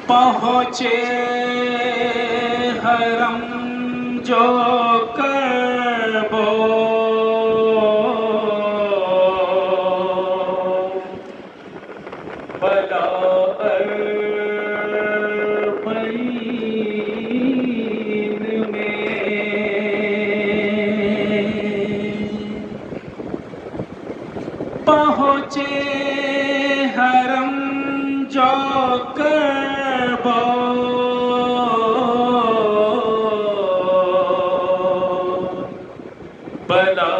पहुँचे हरम जो करबो भला अरबईन में पहुँचे हरम जो करबो भला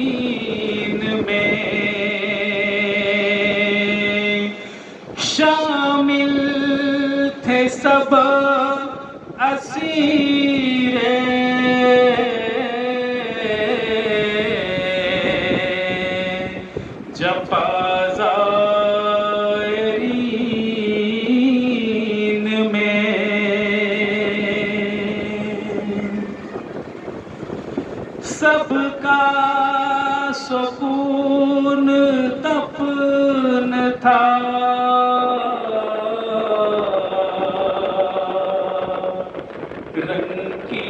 अरबईन में शामिल थे सब असीरे जफ़ाज़ाइरीन में सबका सुकून दफन था रंग की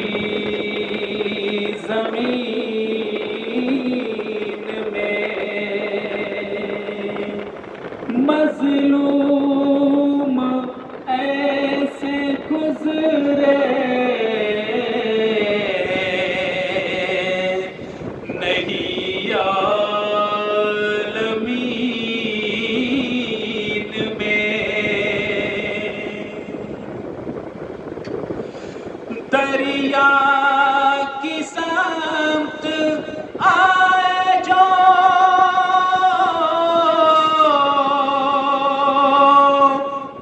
ज़मीन में मज़लूम ऐसे गुज़रे नहीं आलमीन में दरिया की समत आए जो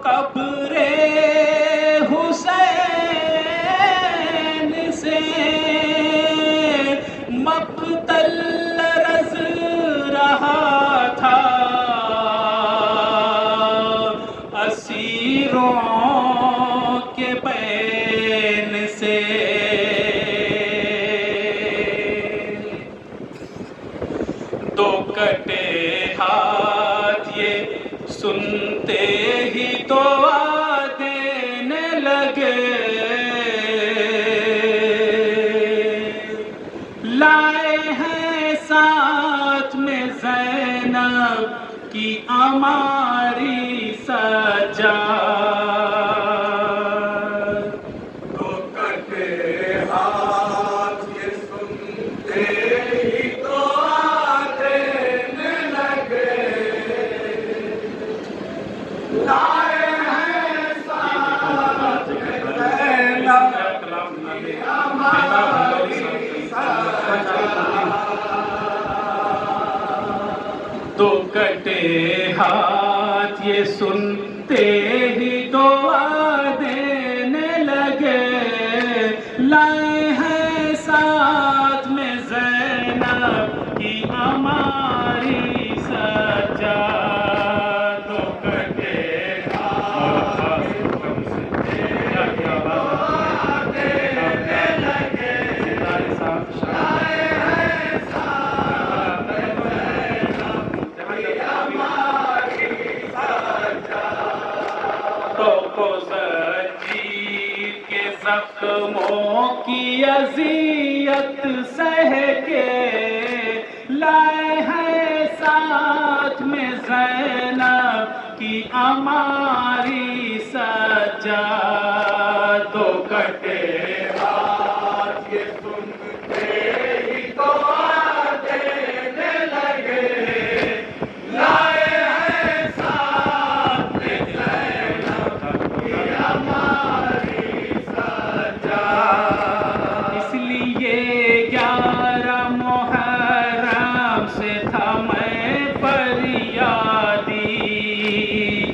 कब्रे हुसैन से मक़तल रज़ रहा था असीरों के बैन से दो कटे हाथ ये सुनते ही दुआ देने लगे लाए हैं साथ में ज़ैनब की हमारी सजा तो कटे हाथ ये सुनते ही तो देने लगे लाए हैं साथ में ज़ैनब की हमारी सजा दो कटे हाथ ये सुनते ही दुआ देने लगे लाए हैं साथ में ज़ैनब की हमारी सजा दो कटे हाथ देने लगे लाए हैं साथ में ज़ैनब की हमारी सजा तो ज़ंजीर के ज़ख्मों की अज़ियत सह के लाए हैं साथ में ज़ैनब की हमारी सजा दो कटे हाथ ये सुनते ही तो देने लगे लाए हैं साथ में ज़ैनब की हमारी सजा इसलिए 11 मुहर्रम से था मैं फरियादी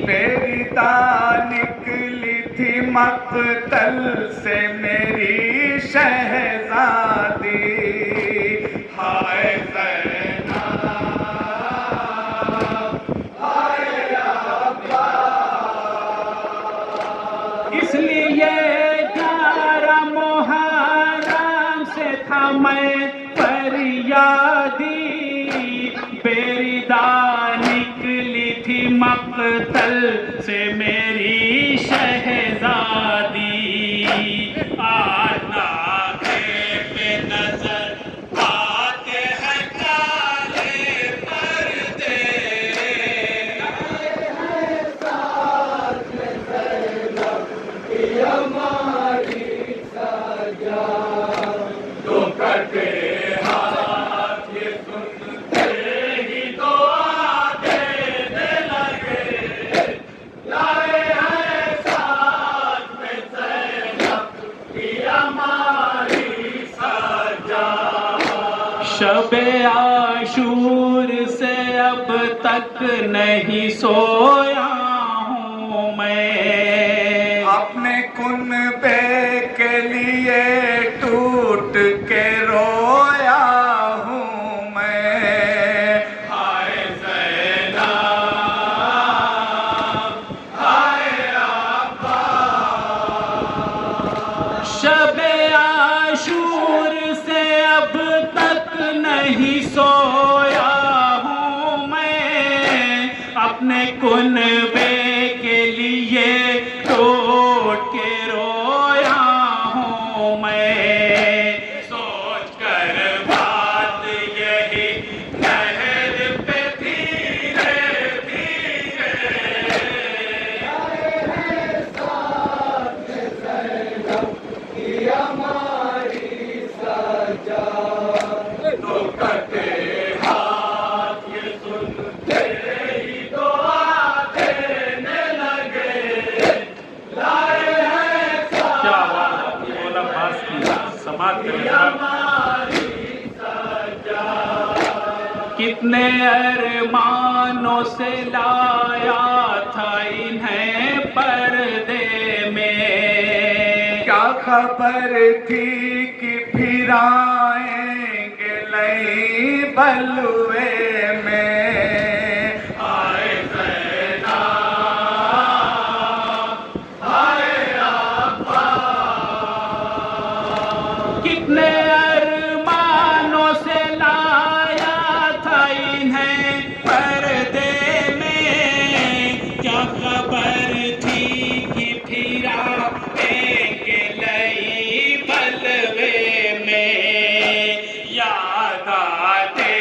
बेरिता निकली थी मक़तल से मेरी शहज़ादी हाय ज़ैनब हाय अब्बा इसलिए 11 मुहर्रम से था मैं फरियादी बेरिदा निकली थी मक्तल से मेरी शहजादी। आना पे नजर आते हैं काले पर्दे। तो कटे हाथ ये सुनते ही तो आते लगे, लाए हैं साथ में ज़ैनब की हमारी सजा। शबे आशूर से अब तक नहीं सोया हूँ मैं, अपने कुनबे के लिए टूट के रोया हूँ मैं। हाय ज़ैनब, हाय शबे आशूर से अब तक नहीं सोया हूँ मैं, अपने कुनबे के लिए टूट के रोया हूँ मैं। सोच कर बात यही नहर पे धीरे धीरे, तो कटे हाथ ये सुनते ही तो आते लगे, लाए हैं क्या बात है, बोला बास की समाप्त हमारी सजा। कितने अरमानों से लाया था इन्हें पर्दे में, क्या खबर थी कि फिर आएंगे लई बलुए में। हाय ज़ैनब, हाय अब्बा, कितने अरमानों से लाया था इन्हें पर्दे में, क्या खबर थी कि फिर आएंगे लई बलवे में। याद आते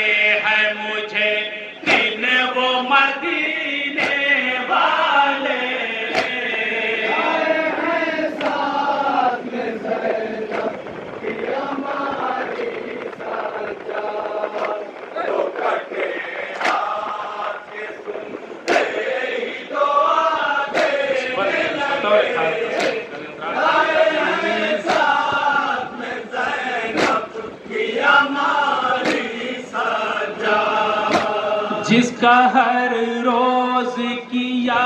हैं मुझे दिन वो मदीने वाले। तो कटे हाथ ये सुनते ही तो आते लगे, साथ में ज़ैनब की हमारी सजा। जिसका हर रोज किया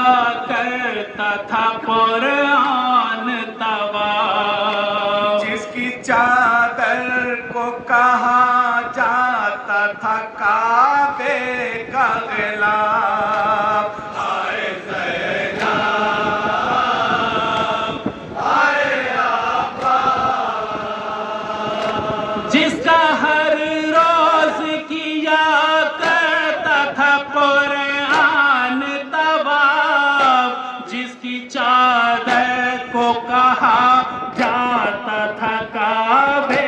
करता था कुरान तवाफ, जिसकी चादर को कहा जाता था काबे का गिलाफ। हाय ज़ैनब, हाय अब्बा, जिसका हर रोज किया करता था कुरान तवाफ, जिसकी चादर को कहा जाता था काबे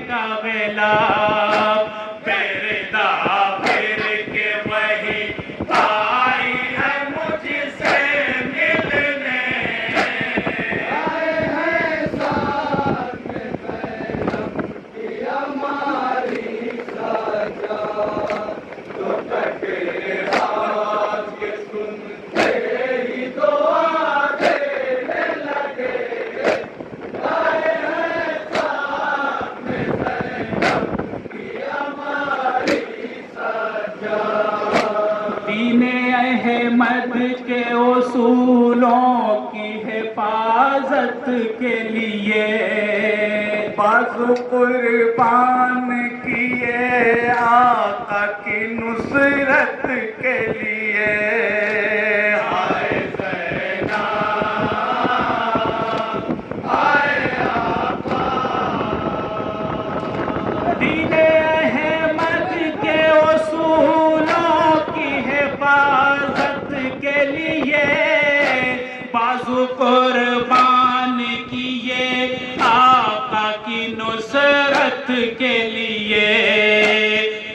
का गिलाफ। पर्दा फिर के वही आई है मुझसे मिलने। तो कटे हाथ ये सुनते ही तो आते लगे, लाए हैं साथ में ज़ैनब की हमारी सजा। दीने अहमद के उसूलों की हिफाजत के लिए, बाज़ कुर्बान किए आका की नुसरत के लिए। हाय ज़ैनब, हाय अब्बा, दीने अहमद के उसूलों की हिफाजत लिए, बाजू कुर्बान किए आका की नुसरत के लिए।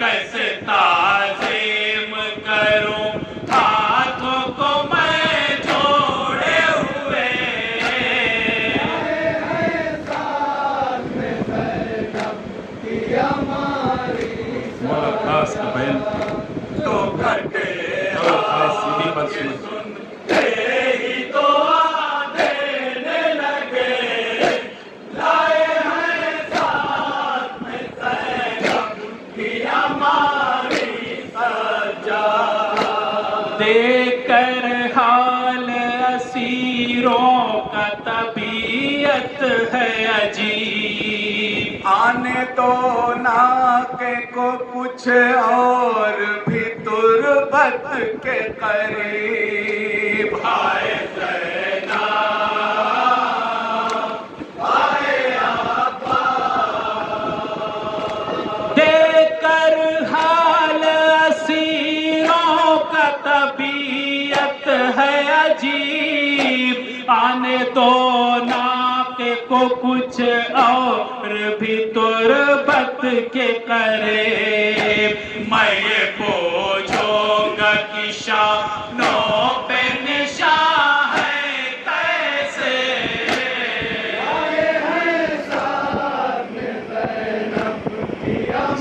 कैसे ताज़ीम करूं हाथों को मैं जोड़े हुए, मौला खास का बयान तो घटे मौला खास ये भी बात सुनो। ही तो देने लगे, लाए हैं साथ में ज़ैनब की हमारी सजा। देकर हाल असीरों का तबीयत है अजीब, आने तो नाके को कुछ और भी तुरबत के करीब। हाय ज़ैनब, हाय आबा, देकर हाल असीरों का तबीयत है अजीब, आने तो नाके को कुछ और भी तुरबत के करीब। मैं ये पूछूंगा कि शानों पे निशान है कैसे।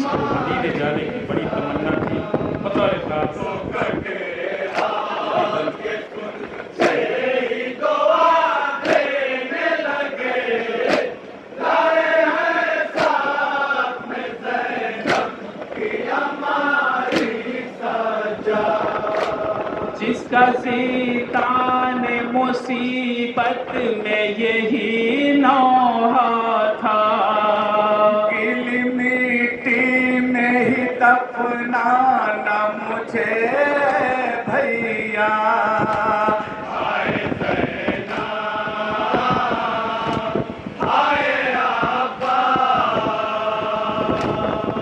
मदीने जाने की बड़ी तमन्ना थी, पता है खास जिसका सीतान मुसीबत में यही नौहा था, गीली मिट्टी में ही दफनाना मुझे भैया। हाय ज़ैनब, हाय आबा,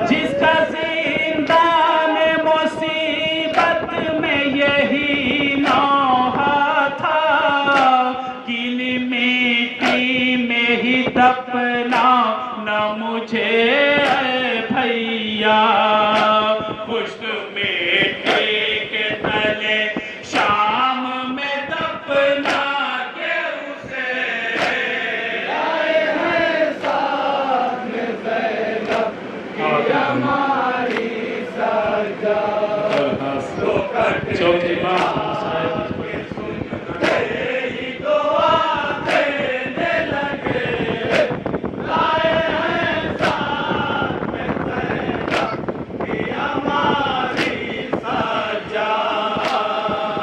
जिसका जिंदान मुसीबत में यही नौहा था, गीली मिट्टी में ही दफना न मुझे ऐ भैया। खुश्क मिट्टी के तले शाम में दफना के उसे, मौला खास चौथी बात मुसाहिब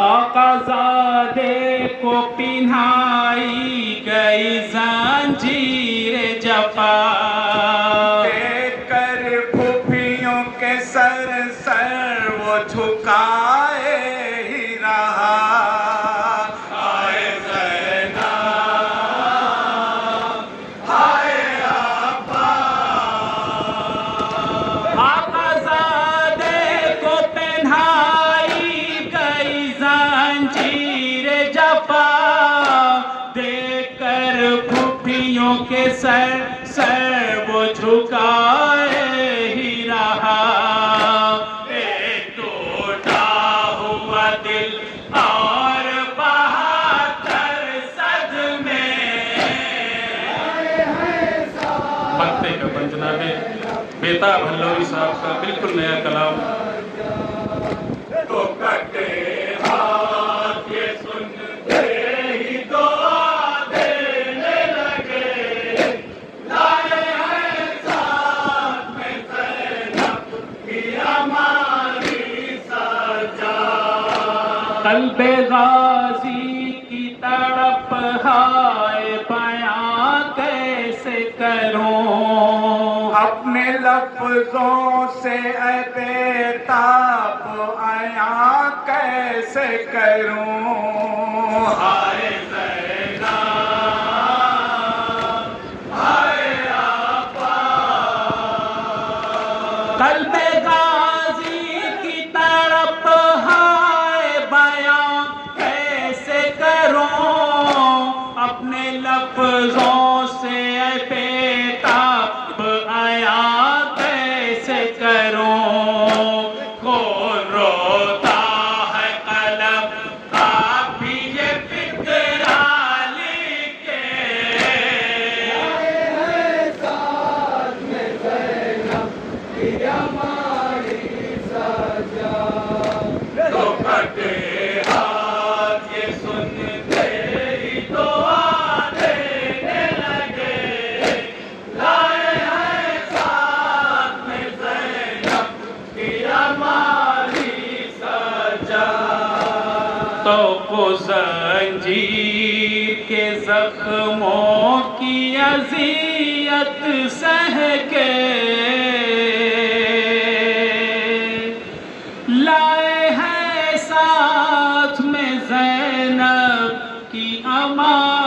आकाज़ादे को पिन्हाई गई जंजीर जफा, देखकर फूफियों के सर वो झुकाए ही रहा। हाय ज़ैनब, हाय आबा, आकाज़ादे को पिन्हाई गई जंजीर जफा, देखकर फूफियों के सर वो झुकाए ही रहा। एक टूटा हुआ दिल और बहादुर सदमे। पत्ते का पंजनामे बेताब हल्लौरी साहब का बिल्कुल नया कलाम। तो कटे हाथ ये सुनते ही दुआ देने लगे, लाए हैं साथ में ज़ैनब की हमारी सजा। कल्बे गाजी की तड़प हाय बयां कैसे करूं, अपने लफ्जों से ऐ बेताब आया कैसे करूं। हाय ज़ैनब, हाय आबा, कल्बे गाजी की तड़प हाय बयां अपने लफ्जों से बेताब आया कैसे करूं। कौन रोता है कलम आप भी ये फिक्रा लिखे। तो कटे हाथ ये सुनते ही तो देने लगे। लाए हैं साथ में ज़ैनब की हमारी सजा। तो को जंजीर के जख्मों की अज़ियत सह के लाए हैं साथ में ज़ैनब की अमा